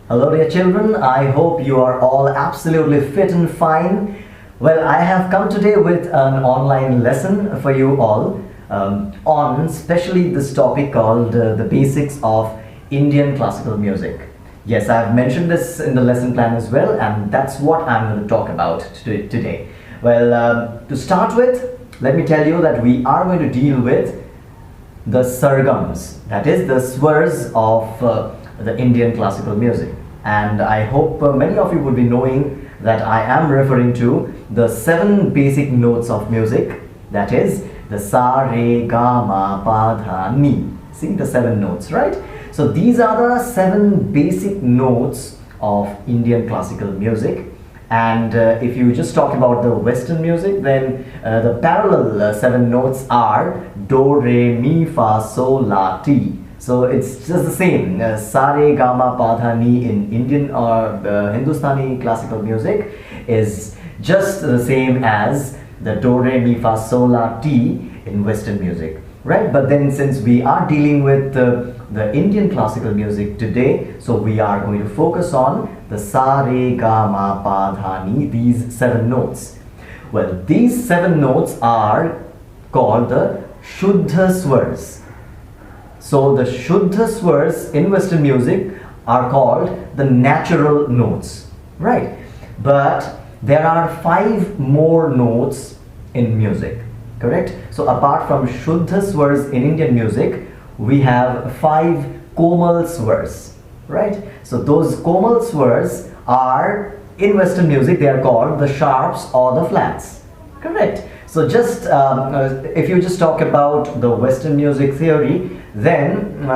Hello, dear children. I hope you are all absolutely fit and fine. Well, I have come today with an online lesson for you all on especially this topic called the basics of Indian classical music. Yes, I have mentioned this in the lesson plan as well, and that's what I'm going to talk about today. Well, to start with, let me tell you that we are going to deal with the Sargons, that is the swars of the Indian classical music. And I hope many of you would be knowing that I am referring to the 7 basic notes of music, that is the sa, re, ga, ma, pa, dha, ni. See the 7 notes, right? So these are the 7 basic notes of Indian classical music. And if you just talk about the Western music, then the parallel 7 notes are do, re, mi, fa, sol, la, ti. So it's just the same. Sa, re, ga, ma, pa, dha, ni in Indian or Hindustani classical music is just the same as the do, re, mi, fa, sol, la, ti in Western music, right? But then since we are dealing with the Indian classical music today, so we are going to focus on the sa, re, ga, ma, pa, dha, ni, these 7 notes. Well, these 7 notes are called the Shuddha swars. So the Shuddha swars in Western music are called the natural notes, right? But there are 5 more notes in music, correct? So apart from Shuddha swars in Indian music, we have 5 Komal swars, right? So those Komal swars are in Western music, they are called the sharps or the flats, correct? So just if you just talk about the Western music theory, then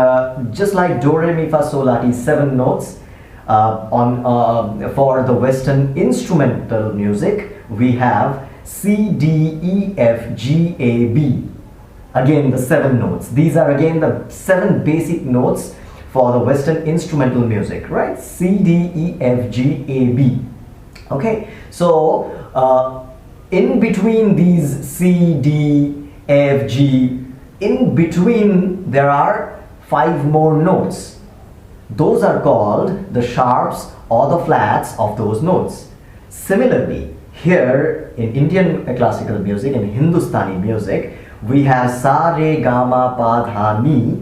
just like do, re, mi, fa, sol, la, ti, 7 notes for the Western instrumental music, we have C, D, E, F, G, A, B. Again the 7 notes. These are again the 7 basic notes for the Western instrumental music, right? C, D, E, F, G, A, B. Okay, so in between these C, D, F, G, in between there are 5 more notes. Those are called the sharps or the flats of those notes. Similarly, here in Indian classical music, in Hindustani music, we have sa, re, ga, ma, pa, dha, ni,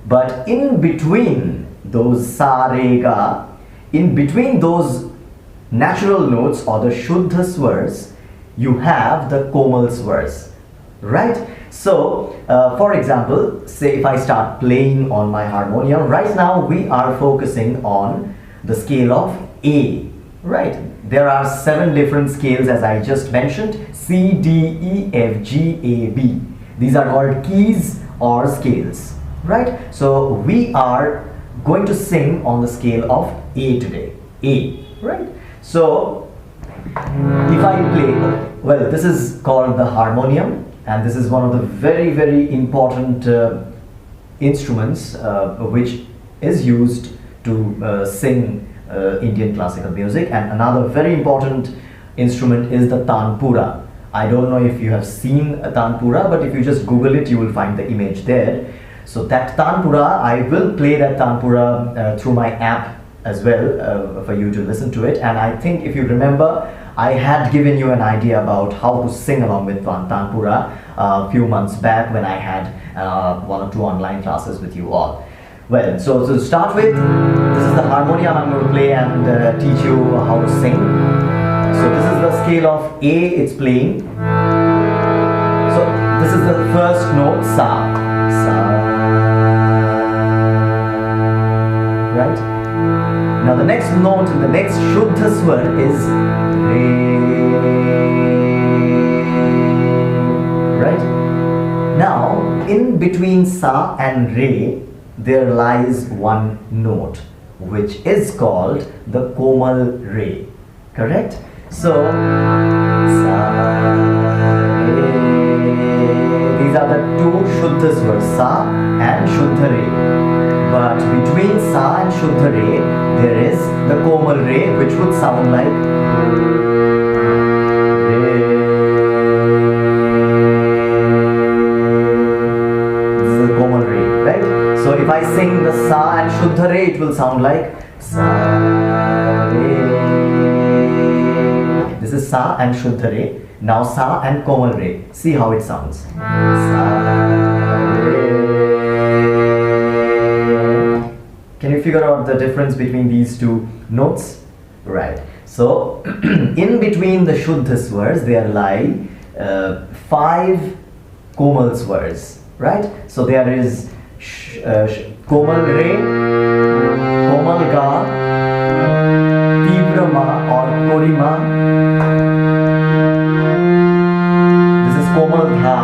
but in between those sa, re, ga, in between those natural notes or the Shuddha swars, you have the Komal swars, right? So for example, say if I start playing on my harmonium, right now we are focusing on the scale of A, right? There are 7 different scales as I just mentioned, C, D, E, F, G, A, B. These are called keys or scales, right? So we are going to sing on the scale of A today, A, right? So if I play, well, this is called the harmonium, and this is one of the very important instruments which is used to sing Indian classical music. And another very important instrument is the tanpura. I don't know if you have seen a tanpura, but if you just Google it, you will find the image there. So that tanpura, I will play that tanpura through my app as well for you to listen to it. And I think if you remember, I had given you an idea about how to sing along with tanpura a few months back when I had 1 or 2 online classes with you all. Well, so to start with, this is the harmonium I'm going to play and teach you how to sing. So this is the scale of A, it's playing. So this is the first note, sa, sa, right? Now the next note, the next Shuddha swar is re, right? Now in between sa and re, there lies one note which is called the Komal re, correct? So sa, re, these are the 2 Shuddha swars, sa and Shuddha re. But between sa and Shuddha re, there is the Komal re, which would sound like re. This is the Komal re, right? So if I sing the sa and Shuddha re, it will sound like Sa, re. This is Sa and Shuddha Re. Now Sa and Komal Re. See how it sounds. Sa, re. Can you figure out the difference between these two notes? Right. So, in between the Shuddha swars, there lie 5 Komal swars. Right? So, there is Komal Re, Komal Ga, Tibra Ma or Korima. This is Komal Dha,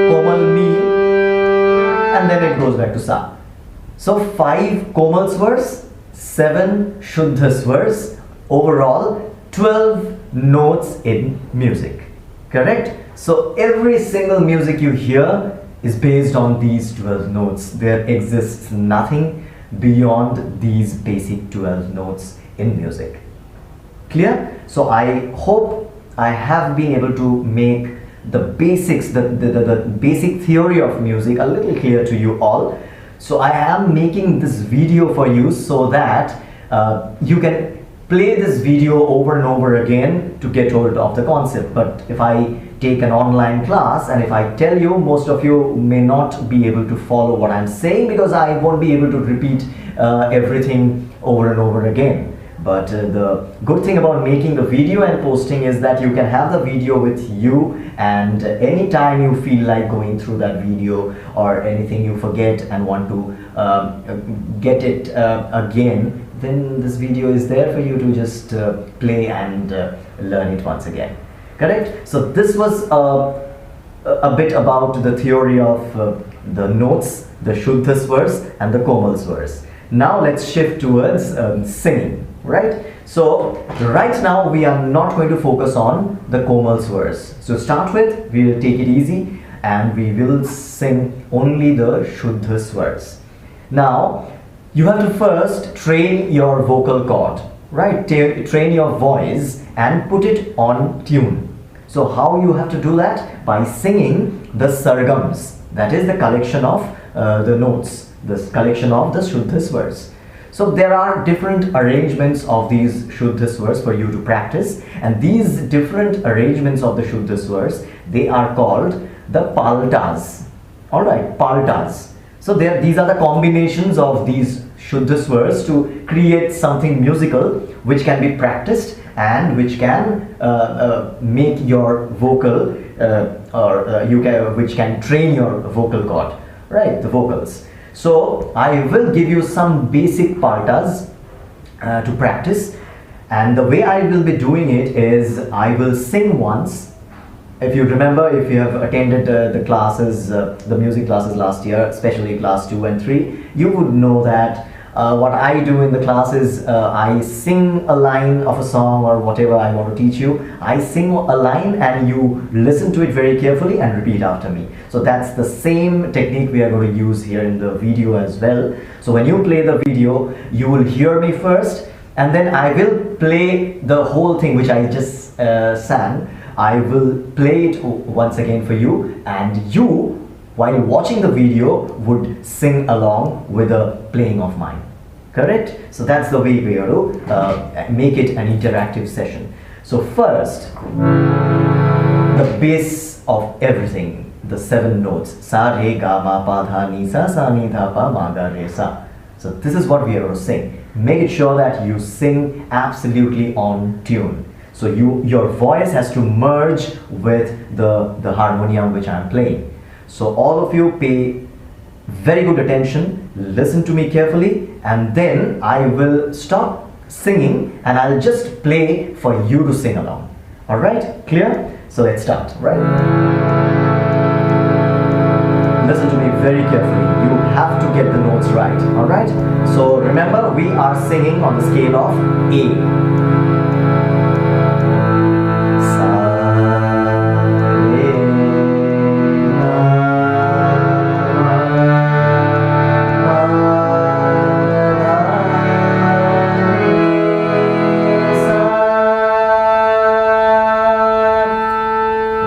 Komal Mi, and then it goes back to Sa. So 5 Komal swars, 7 Shuddha swars, overall 12 notes in music. Correct? So every single music you hear is based on these 12 notes. There exists nothing beyond these basic 12 notes in music. Clear? So I hope I have been able to make the basics, the basic theory of music a little clear to you all. So I am making this video for you so that you can play this video over and over again to get hold of the concept. But if I take an online class and if I tell you, most of you may not be able to follow what I'm saying because I won't be able to repeat everything over and over again. But the good thing about making the video and posting is that you can have the video with you, and anytime you feel like going through that video or anything you forget and want to get it again, then this video is there for you to just play and learn it once again. Correct? So this was a bit about the theory of the notes, the Shuddha swars and the Komal swars. Now let's shift towards singing. Right? So right now we are not going to focus on the Komal swars. So to start with, we will take it easy and we will sing only the Shuddha swars. Now you have to first train your vocal cord, right? Train your voice and put it on tune. So how you have to do that? By singing the Sargons, that is the collection of the notes, this collection of the Shuddha swars. So there are different arrangements of these Shuddha swars for you to practice, and these different arrangements of the Shuddha swars, they are called the paltas. Alright, paltas. So these are the combinations of these Shuddha swars to create something musical which can be practiced and which can make your vocal which can train your vocal cord, right, the vocals. So I will give you some basic paltas to practice, and the way I will be doing it is I will sing once. If you remember, if you have attended the classes, the music classes last year, especially class 2 and 3, you would know that what I do in the class is I sing a line of a song or whatever I want to teach you. I sing a line and you listen to it very carefully and repeat after me. So that's the same technique we are going to use here in the video as well. So when you play the video, you will hear me first and then I will play the whole thing which I just sang. I will play it once again for you, and you, while watching the video, would sing along with the playing of mine. Correct? So that's the way we are to make it an interactive session. So first, the base of everything, the 7 notes. Sa, re, ga, ma, pa, dha, ni, sa, ni, dha, pa, ma, ga, re, sa. So this is what we are going to sing. Make it sure that you sing absolutely on tune. So your voice has to merge with the harmonium which I am playing. So all of you pay very good attention, listen to me carefully, and then I will stop singing and I'll just play for you to sing along. Alright? Clear? So let's start, right? Listen to me very carefully. You have to get the notes right. Alright? So remember, we are singing on the scale of A.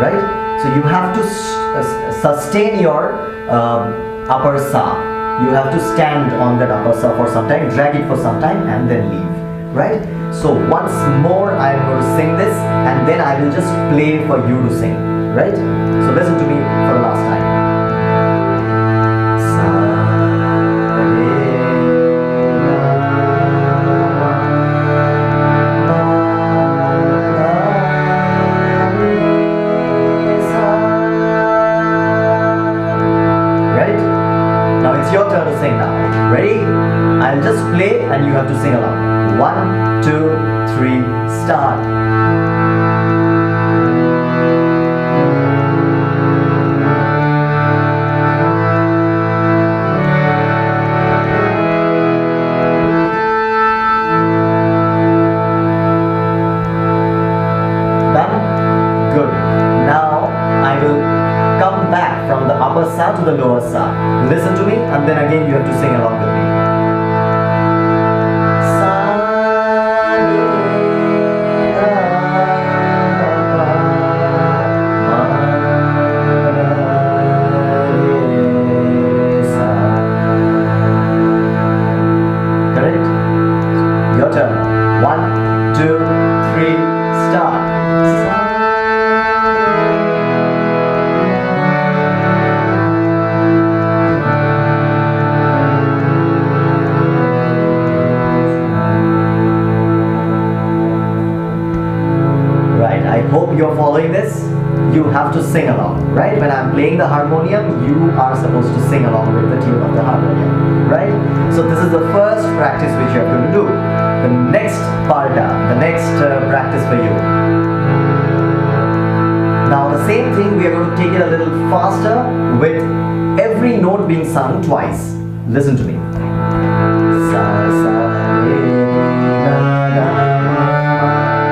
Right? So you have to sustain your upper sa. you have to stand on that upper sa for some time, drag it for some time, and then leave. Right? So once more I am going to sing this, and then I will just play for you to sing. Right? So listen to me for the last time. Your turn to sing now. Ready? I'll just play and you have to sing along. 1, 2, 3, start. Done? Good. Now I will come back from the upper sa to the lower sa. Listen to me, and then again you have to sing along with me. Sa, re, ra, pa, ma, ra, re, sa. Correct? Your turn. 1, 2, 3, start. I hope you're following this. You have to sing along, right? When I'm playing the harmonium, you are supposed to sing along with the tune of the harmonium, right? So this is the first practice which you're going to do. The next the next practice for you. Now the same thing, we are going to take it a little faster with every note being sung twice. Listen to me. Sa, sa, re, na, na,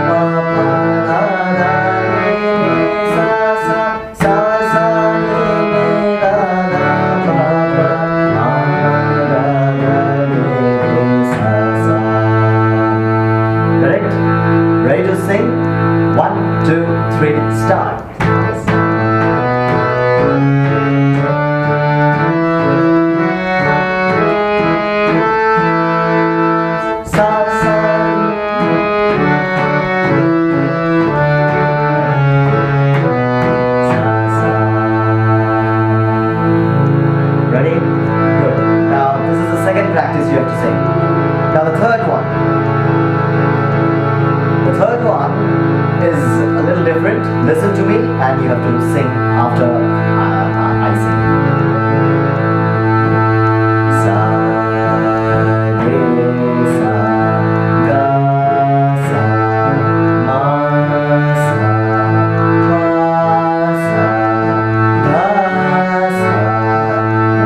ma, ma, pa, na, na, re, sa, sa, sa, sa, re, na, na, ma, ma, ma, ra, ra, re, sa, sa. Correct? Ready to sing? 1, 2, 3, start. Ready? Good. Now this is the second practice you have to sing. Now the third one. The third one is a little different. Listen to me and you have to sing after I sing. Sa, re, sa, ga, sa, ma, sa, pa, sa, ga, sa,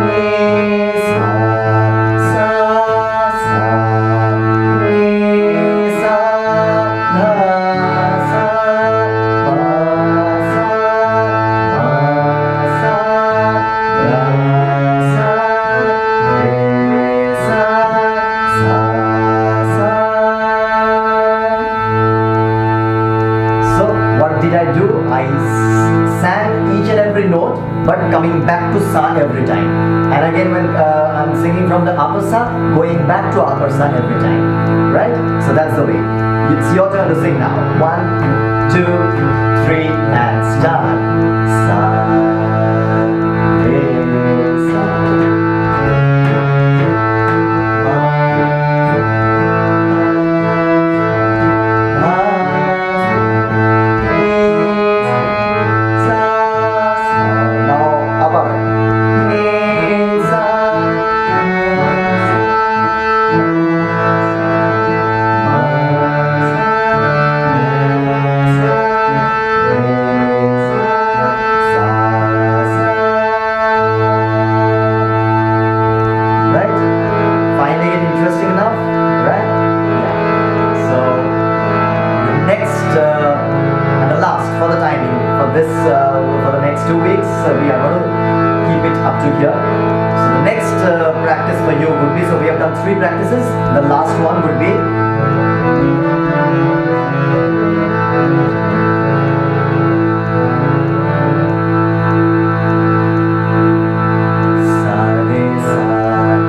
re, sa, sa, sa, re, sa, ga, sa, pa, sa, ma, sa, ga, sa, re, sa, sa, sa. So what did I do? I sang each and every note, but coming back to sa every time. And again, when I'm singing from the upper sa, going back to upper sa every time. Right? So that's the way. It's your turn to sing now. 1, 2, 3, and start. Sa, re, sa, ma, pa, re, sa, sa. Now upper. Re, sa, right? Finding it interesting enough, right? Yeah. So the next and the last for the timing for this for the next 2 weeks, we are going to keep it up to here. So the next practice for you would be, so we have done 3 practices. The last one would be sa, re, sa,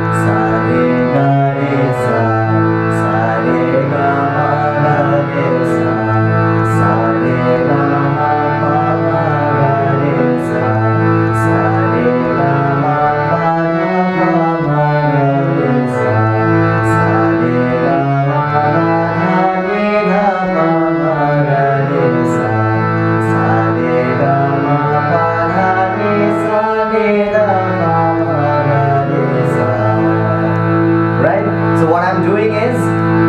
doing is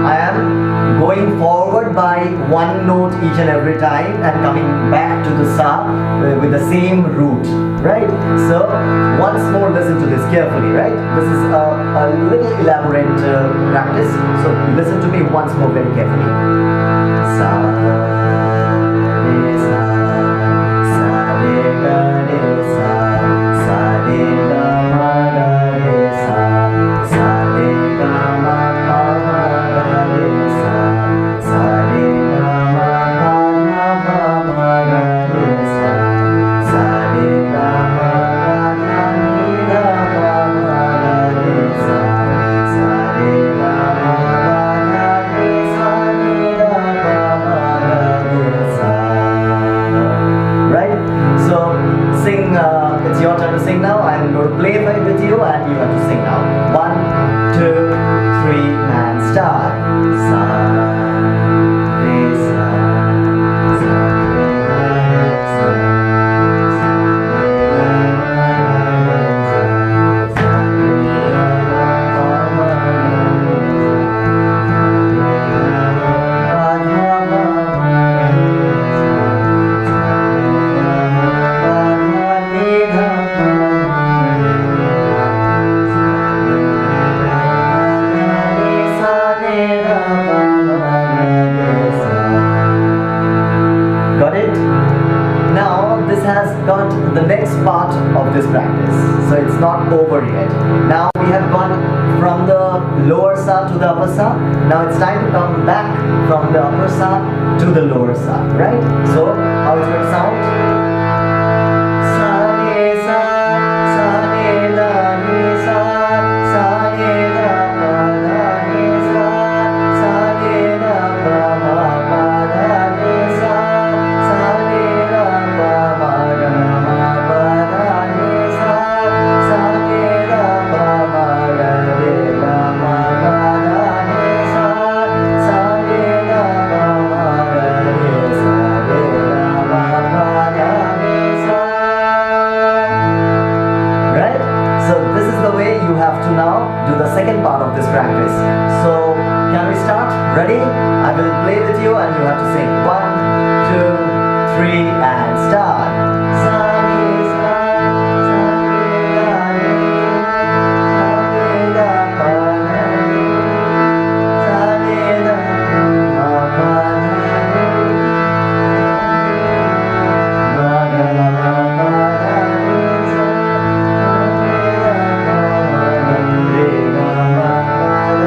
I am going forward by one note each and every time and coming back to the sa with the same root, right? So once more listen to this carefully, right? This is a little elaborate practice, so listen to me once more very carefully. Sa, re, sa, sa, re, ga, re, sa, sa, re, ga, ma, ga, re, sa, sa, re, ga, ma, pa, ma, ga, re, sa, sa, re, ga, ma, pa, ma, pa, ma, ga, re, sa, sa, re, ga, ma, ga, ni, ga, pa, ma, ga, re, sa, sa, re, ga, ma, ga, re, sa, ni, ga, pa, ma, ga, re, sa. Right? So sing, it's your turn to sing now. I'm going to play with you and you have to sing now. 1, 2, 3 and start. Sa, re, sa, sa, re, ga, re, sa, sa, re, ga, ma, ga, re, sa, sa, re, ga, ma, pa, ma, ga, re, sa, sa, re, ga, ma, pa, ma, ga, re, sa, sa, re, ga, ma, pa, ma, ga, re, sa, sa, re, ga, ma, ni, ga, pa, got it? Now this has got the next part of this practice, so it's not over yet. Now we have gone from the lower sa to the upper sa. Now it's time to come back from the upper sa to the lower sa, right? So how it's going to sound? Sa, re, sa, sa, re, la, re, sa, sa, re, la, pa, la, re, sa, sa, re, la, pa, ma, pa, la, re, sa, sa, re, la, pa, ma, ga, ma, pa, la, re, sa, sa, re, la, pa, ma, ga, re, la, ma, pa, la, re, sa, sa, re, la, pa, ma, ga, re, sa, re, la, ma, pa, ga, re, sa. Right? So this is the way you have to now do the second part of this practice. So can we start? Ready? I will play with you and you have to sing. 1, 2, 3 and start. Sa, re, sa, sa, re, la, re, sa, re, la, pa, la, re, sa, re, la, ma, pa, la, re, ma, ga, ma, pa, la, re, sa, sa, re, la, pa, ma, ga, re, ga, ma, pa, la, re,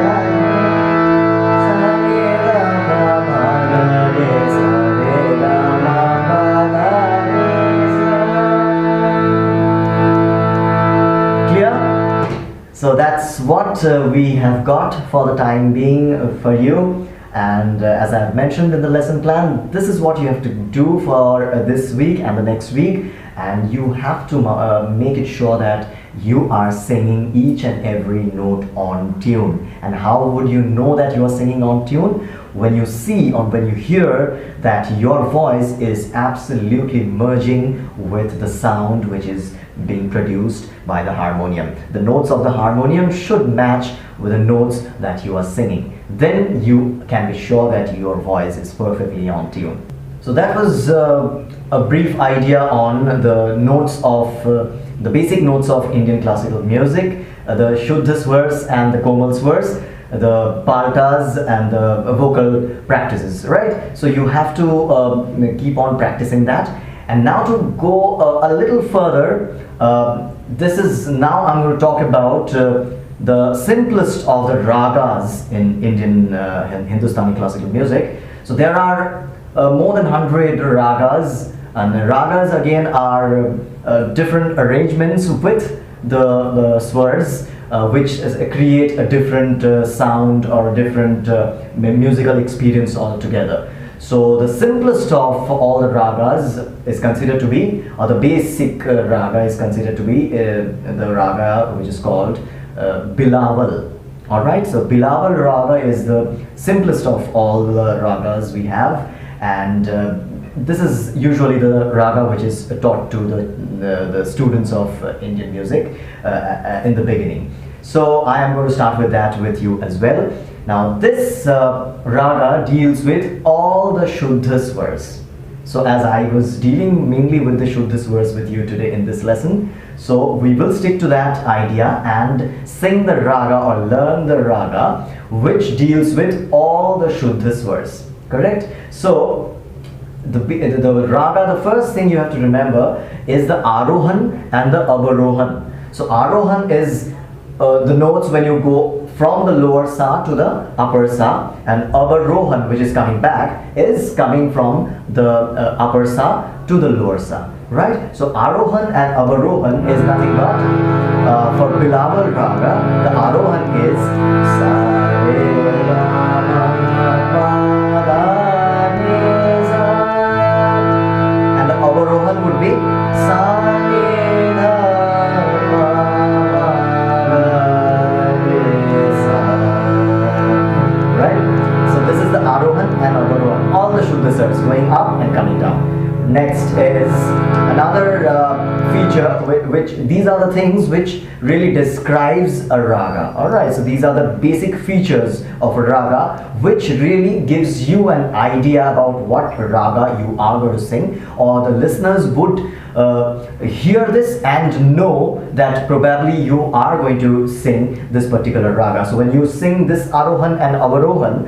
sa, re, la, pa, ma, ga, re, sa, re, ga, ma, pa, la, re, sa. Clear? So that's what we have got for the time being for you. And as I have mentioned in the lesson plan, this is what you have to do for this week and the next week. And you have to make it sure that you are singing each and every note on tune. And how would you know that you are singing on tune? When you see or when you hear that your voice is absolutely merging with the sound which is being produced by the harmonium. The notes of the harmonium should match with the notes that you are singing. Then you can be sure that your voice is perfectly on tune. So that was a brief idea on the notes of the basic notes of Indian classical music, the Shuddha swars and the Komal swars, the paltas and the vocal practices, right? So you have to keep on practicing that. And now to go a little further, this is now I'm going to talk about the simplest of the ragas in Indian Hindustani classical music. So there are more than 100 ragas, and the ragas again are different arrangements with the swars which create a different sound or a different musical experience altogether. So the simplest of all the ragas is considered to be, or the basic raga is considered to be the raga which is called Bilaval. Alright, so Bilaval raga is the simplest of all the ragas we have, and this is usually the raga which is taught to the students of Indian music in the beginning. So I am going to start with that with you as well. Now this raga deals with all the Shuddha swars. So as I was dealing mainly with the Shuddha swars with you today in this lesson, so we will stick to that idea and sing the raga or learn the raga which deals with all the Shuddha swars. Correct? So the raga, the first thing you have to remember is the Arohan and the Avarohan. So Arohan is the notes when you go from the lower sa to the upper sa, and Avarohan, which is coming back, is coming from the upper sa to the lower sa. Right? So Arohan and Avarohan is nothing but for Bilawal raga, the Arohan is sa re ga ma pa da ni sa, and the Avarohan would be sa ni dha pa da ni sa. Right? So this is the Arohan and Avarohan, all the Shuddha swars going up and coming down. Next is another feature which these are the things which really describes a raga. Alright, so these are the basic features of a raga which really gives you an idea about what raga you are going to sing, or the listeners would hear this and know that probably you are going to sing this particular raga. So when you sing this Arohan and Avarohan,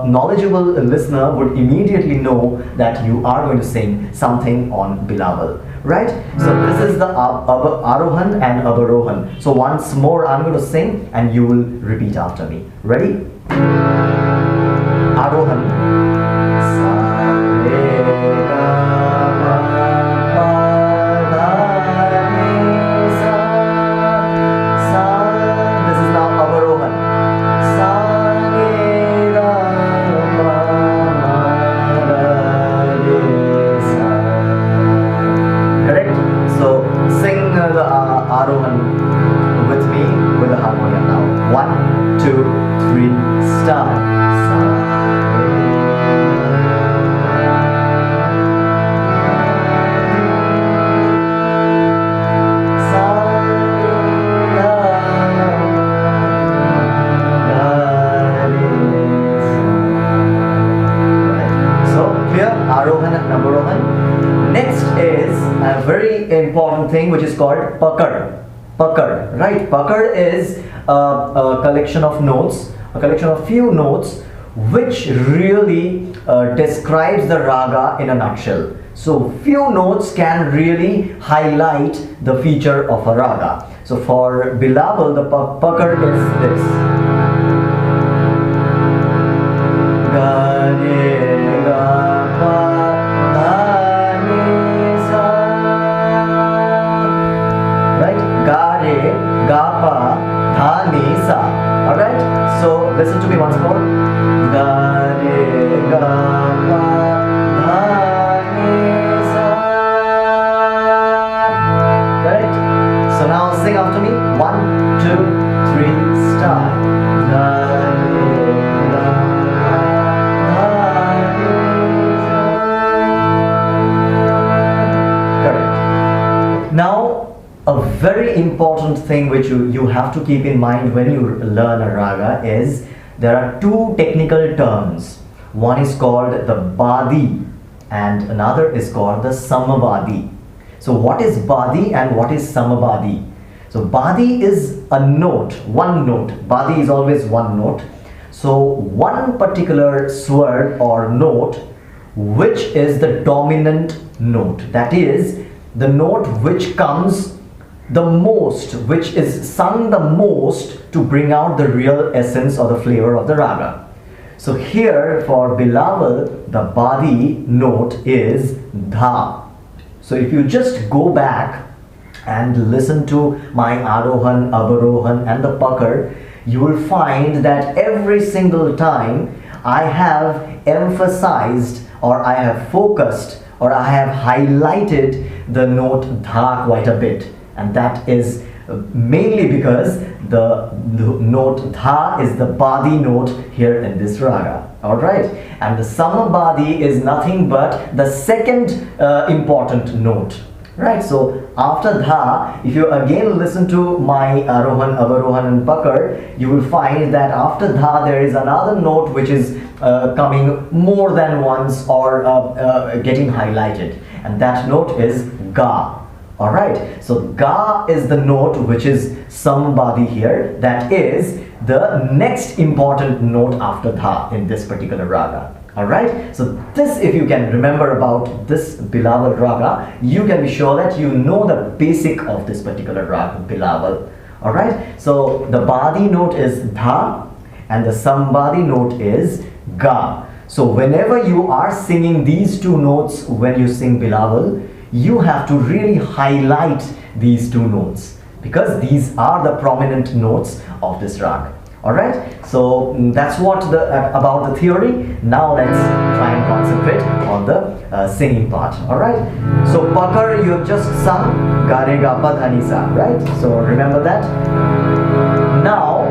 knowledgeable listener would immediately know that you are going to sing something on Bilawal. Right? So this is the Arohan and Avarohan. So once more I'm going to sing and you will repeat after me. Ready? Arohan. Sa re ga ma pa da ni sa. Sa. This is now Avarohan. Sa re ga ma da ni sa. Correct? So sing the Arohan with me with the harmonium now. 1, 2, 3, start. Arohan and Avarohan. Next is a very important thing which is called Pakad. Pakad, right? Pakad is a collection of notes, a collection of few notes which really describes the raga in a nutshell. So few notes can really highlight the feature of a raga. So for Bilawal, the Pakad is this. Ga re ga pa da ni sa. Right? Ga re ga pa da ni sa. Alright? So listen to me once more. Ga re ga pa da ni sa. Correct? So now sing after me. 1, 2, 3, start. Ga re ga pa da ni sa. Correct. Now a very important thing which you have to keep in mind when you learn a raga is there are two technical terms. One is called the Badi and another is called the Samabadi. So what is Badi and what is Samabadi? So Badi is a note, one note. Badi is always one note. So one particular sword or note which is the dominant note. That is the note which comes the most, which is sung the most to bring out the real essence or the flavor of the raga. So here for Bilawal, the Badi note is Dha. So if you just go back and listen to my Arohan, Avarohan and the Pakad, you will find that every single time I have emphasized or I have focused or I have highlighted the note Dha quite a bit. And that is mainly because the note Dha is the Badi note here in this raga. Alright, and the Samabadi is nothing but the second important note. Right, so after dha, if you again listen to my arohan, avarohan and pakar, you will find that after dha there is another note which is coming more than once or getting highlighted, and that note is ga. Alright, so ga is the note which is somebody here, that is the next important note after dha in this particular raga. Alright, so this, if you can remember about this Bilawal raga, you can be sure that you know the basic of this particular raga, Bilawal. Alright, so the badi note is dha and the sambadi note is ga. So whenever you are singing these two notes, when you sing Bilawal, you have to really highlight these two notes because these are the prominent notes of this rag. Alright, so that's what about the theory. Now let's try and concentrate on the singing part. Alright, so pakar, you have just sung ga re ga pa dha ni sa, right? So remember that. Now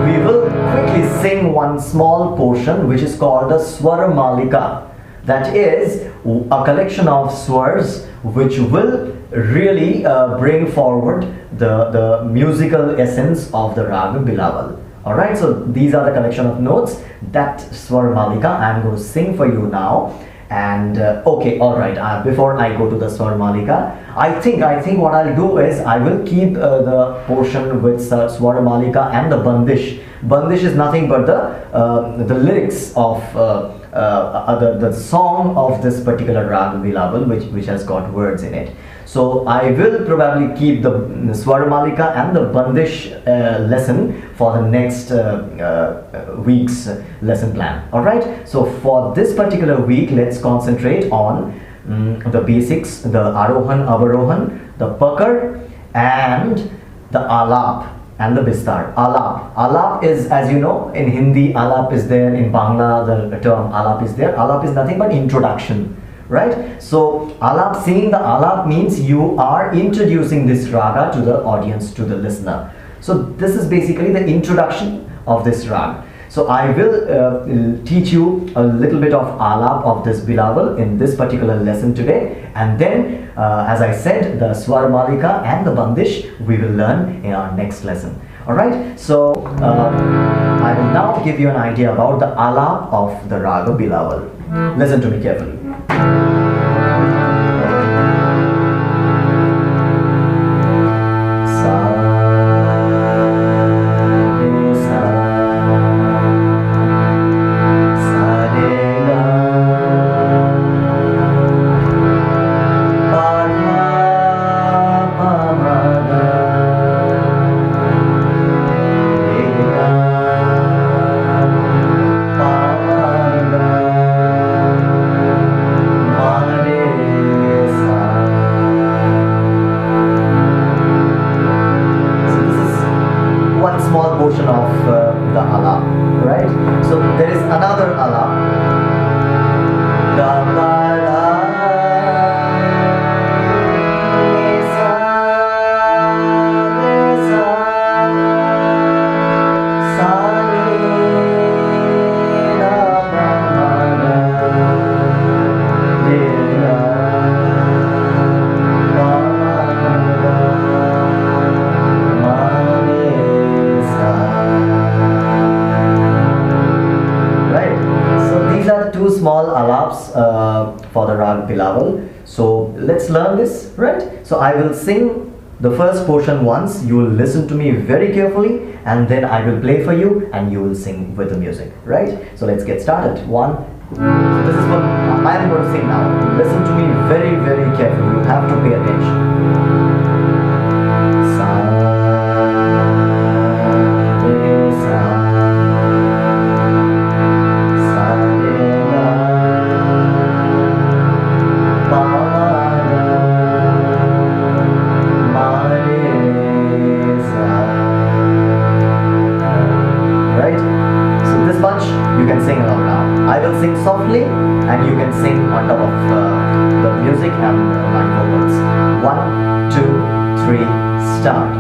we will quickly sing one small portion which is called the Swara Malika. That is a collection of swars which will really bring forward the musical essence of the raga Bilawal. Alright, so these are the collection of notes, that Swar Malika I am going to sing for you now. And okay, alright, before I go to the Swar Malika, I think what I'll do is I will keep the portion with Swar Malika and the Bandish. Bandish is nothing but the lyrics of the song of this particular Raga Bilawal, which has got words in it. So I will probably keep the Swar Malika and the Bandish lesson for the next week's lesson plan. Alright, so for this particular week, let's concentrate on the basics, the Arohan, Avarohan, the Pakar and the Alap and the Bistar. Alap is, as you know, in Hindi Alap is there, in Bangla the term Alap is there. Alap is nothing but introduction, right? So Alap, singing the Alap means you are introducing this raga to the audience, to the listener. So this is basically the introduction of this raga. So I will teach you a little bit of Alap of this Bilawal in this particular lesson today, and then as I said, the Swar Malika and the Bandish we will learn in our next lesson. Alright, so I will now give you an idea about the Alap of the Raga Bilawal. Listen to me carefully. Portion of the Alap, right? So there is another Alap. Two small alaps for the Rag Bilawal. So let's learn this, right? So I will sing the first portion once, you will listen to me very carefully, and then I will play for you and you will sing with the music, right? So let's get started. One, so this is what I am going to sing now. Listen to me very, very carefully. You have to pay attention. Sing softly and you can sing on top of the music and my vocals. 1, 2, 3, start.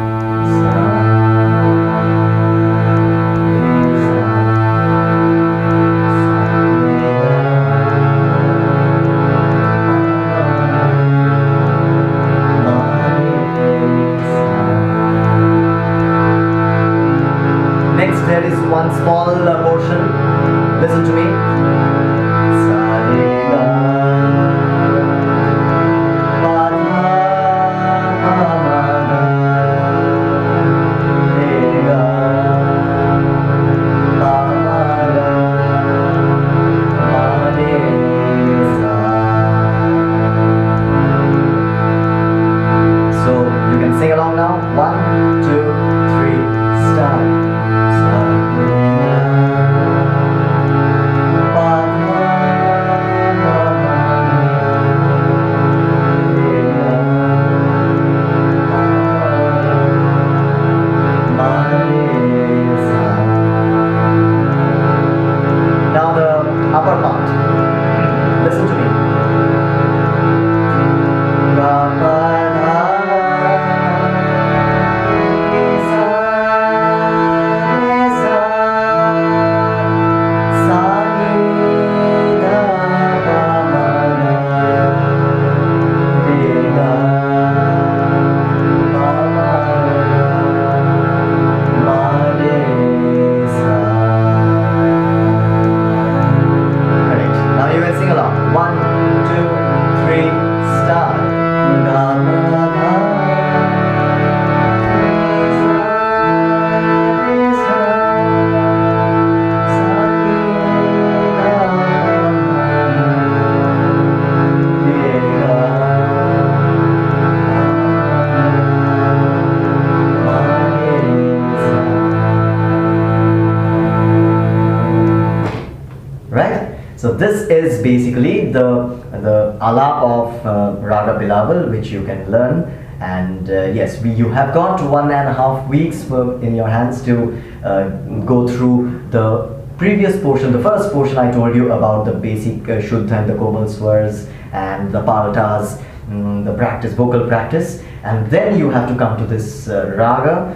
listen to me. Sa re ga pa dha pa ma ga re ga pa ma ga ma re sa. So you can sing along now. 1, 2, 3, start. Sa re ga pa dha pa ma ga re ga pa ma re sa. Now the upper part. Listen to me. Ga pa dha re sa re sa sa re ga pa ma ga re ga pa ma ga ma re sa. Correct. Now you can sing along. 1, 2, 3, start. Ga ma dha re sa re sa sa re ga re ga ma re sa. Right? So this is basically the alap of Raga Bilaval, which you can learn. And yes, you have got 1.5 weeks in your hands to go through the previous portion. The first portion I told you about the basic Shuddha and the Komal swars and the Paltas, the practice, vocal practice. And then you have to come to this Raga,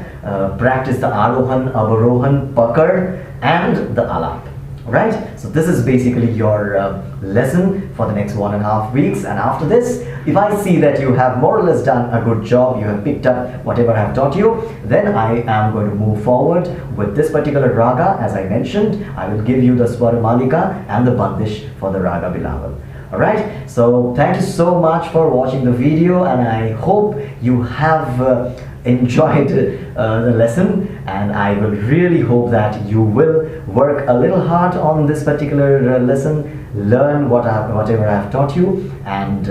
practice the Arohan, Avarohan, Pakar and the Alap. Right? So this is basically your lesson for the next 1.5 weeks, and after this, if I see that you have more or less done a good job, you have picked up whatever I have taught you, then I am going to move forward with this particular raga. As I mentioned, I will give you the Swara Malika and the Bandish for the Raga Bilaval. Alright, so thank you so much for watching the video, and I hope you have enjoyed the lesson, and I will really hope that you will work a little hard on this particular lesson, learn whatever I have taught you, and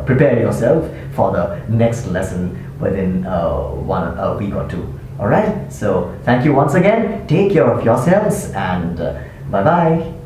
prepare yourself for the next lesson within a week or two. Alright, so thank you once again, take care of yourselves, and bye bye.